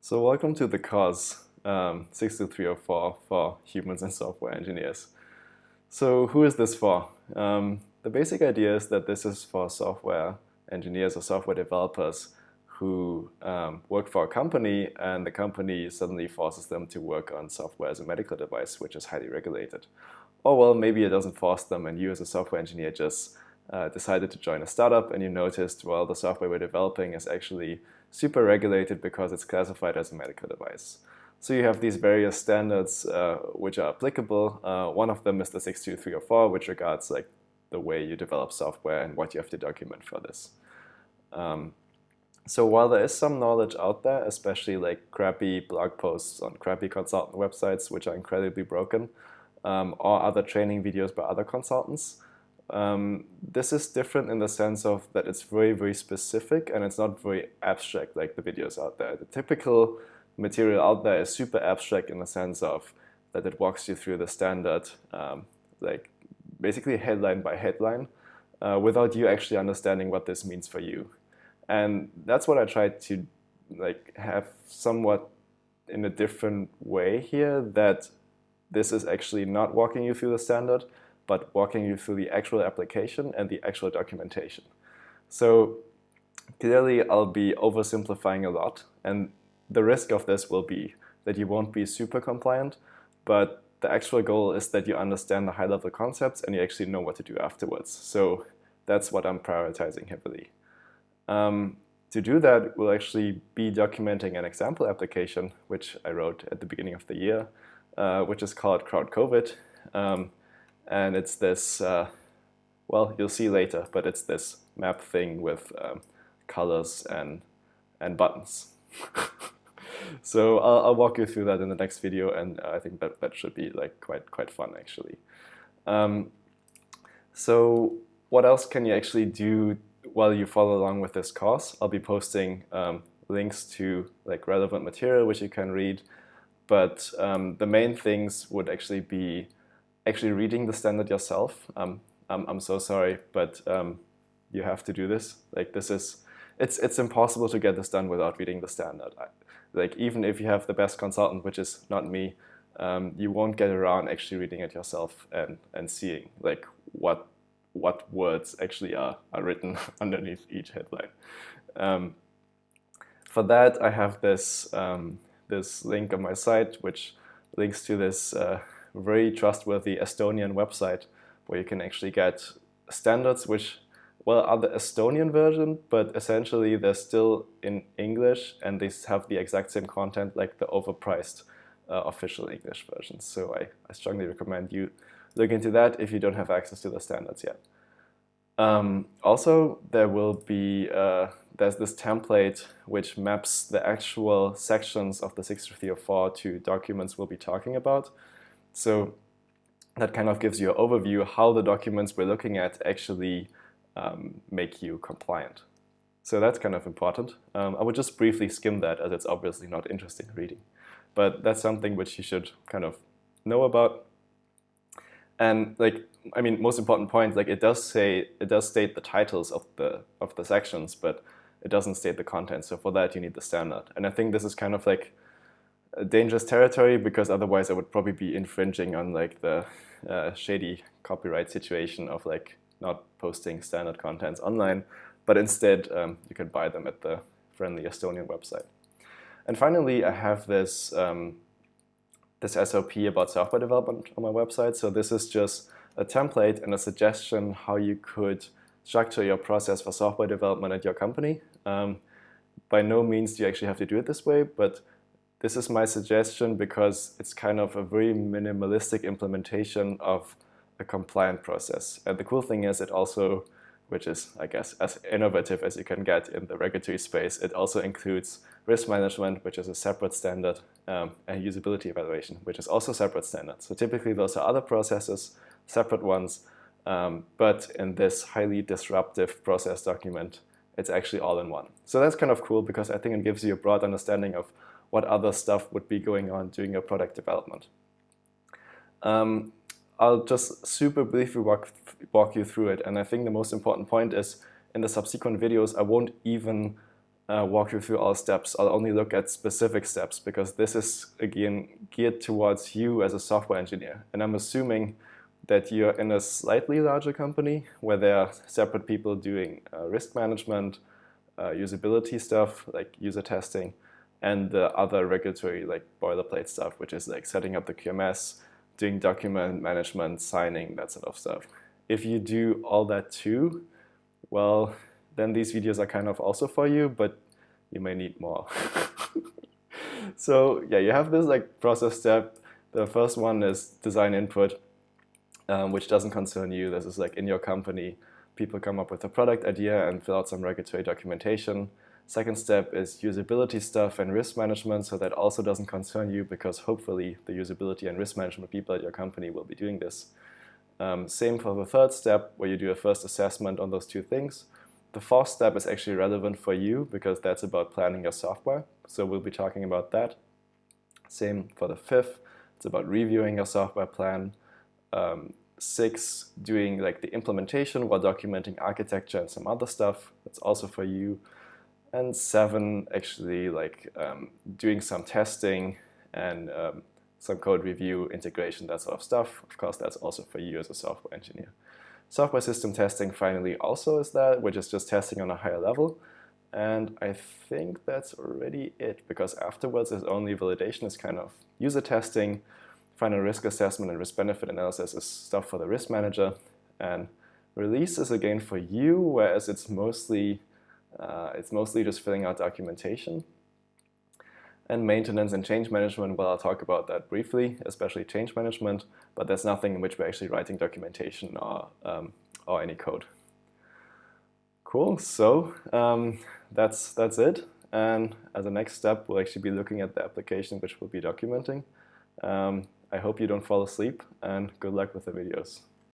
So welcome to the course 62304 for humans and software engineers. So who is this for? The basic idea is that this is for software engineers or software developers who work for a company, and the company suddenly forces them to work on software as a medical device, which is highly regulated. Or well, maybe it doesn't force them, and you as a software engineer just decided to join a startup, and you noticed, well, the software we're developing is actually super regulated because it's classified as a medical device. So you have these various standards which are applicable. One of them is the 62304, which regards like the way you develop software and what you have to document for this. So while there is some knowledge out there, especially like crappy blog posts on crappy consultant websites, which are incredibly broken, or other training videos by other consultants, this is different in the sense of that it's very, very specific and it's not very abstract like the videos out there. The typical material out there is super abstract in the sense of that it walks you through the standard, like basically headline by headline, without you actually understanding what this means for you. And that's what I tried to like have somewhat in a different way here, that this is actually not walking you through the standard, but walking you through the actual application and the actual documentation. So clearly I'll be oversimplifying a lot, and the risk of this will be that you won't be super compliant, but the actual goal is that you understand the high-level concepts and you actually know what to do afterwards. So that's what I'm prioritizing heavily. To do that, we'll actually be documenting an example application, which I wrote at the beginning of the year, which is called Crowd COVID. And it's this, well, you'll see later, but it's this map thing with colors and buttons. So I'll walk you through that in the next video, and I think that should be like quite fun actually. So what else can you actually do while you follow along with this course? I'll be posting links to like relevant material which you can read, but the main things would actually be reading the standard yourself. I'm so sorry, but you have to do this. Like this is, it's impossible to get this done without reading the standard. Like even if you have the best consultant, which is not me, you won't get around actually reading it yourself and seeing like what words actually are written underneath each headline. For that, I have this this link on my site, which links to this very trustworthy Estonian website where you can actually get standards which, well, are the Estonian version, but essentially they're still in English and they have the exact same content like the overpriced official English versions. So I strongly recommend you look into that if you don't have access to the standards yet. Also, there will be, there's this template which maps the actual sections of the 62304 to documents we'll be talking about. So that kind of gives you an overview how the documents we're looking at actually make you compliant. So that's kind of important. I would just briefly skim that as it's obviously not interesting reading. But that's something which you should kind of know about. And like, I mean, most important point, like it does state the titles of the sections, but it doesn't state the content. So for that you need the standard. And I think this is kind of like a dangerous territory, because otherwise I would probably be infringing on like the shady copyright situation of like not posting standard contents online, but instead you can buy them at the friendly Estonian website. And finally, I have this this SOP about software development on my website. So this is just a template and a suggestion how you could structure your process for software development at your company. By no means do you actually have to do it this way, but this is my suggestion because it's kind of a very minimalistic implementation of a compliant process. And the cool thing is it also, which is, I guess, as innovative as you can get in the regulatory space, it also includes risk management, which is a separate standard, and usability evaluation, which is also a separate standard. So typically those are other processes, separate ones, but in this highly disruptive process document, it's actually all in one. So that's kind of cool because I think it gives you a broad understanding of what other stuff would be going on during your product development. I'll just super briefly walk you through it, and I think the most important point is in the subsequent videos I won't even walk you through all steps. I'll only look at specific steps because this is, again, geared towards you as a software engineer. And I'm assuming that you're in a slightly larger company where there are separate people doing risk management, usability stuff like user testing, and the other regulatory like boilerplate stuff, which is like setting up the QMS, doing document management, signing, that sort of stuff. If you do all that too, well, then these videos are kind of also for you, but you may need more. So yeah, you have this like process step. The first one is design input, which doesn't concern you. This is like in your company, people come up with a product idea and fill out some regulatory documentation. Second step is usability stuff and risk management, so that also doesn't concern you because hopefully the usability and risk management people at your company will be doing this. Same for the third step, where you do a first assessment on those two things. The fourth step is actually relevant for you because that's about planning your software, so we'll be talking about that. Same for the fifth, it's about reviewing your software plan. 6, doing like the implementation while documenting architecture and some other stuff, that's also for you. And 7, actually like doing some testing and some code review, integration, that sort of stuff. Of course, that's also for you as a software engineer. Software system testing finally also is that, which is just testing on a higher level. And I think that's already it, because afterwards is only validation is kind of user testing, final risk assessment and risk-benefit analysis is stuff for the risk manager, and release is again for you, whereas it's mostly just filling out documentation. And maintenance and change management, well, I'll talk about that briefly, especially change management, but there's nothing in which we're actually writing documentation or any code. Cool, so that's it. And as a next step, we'll actually be looking at the application which we'll be documenting. I hope you don't fall asleep, and good luck with the videos.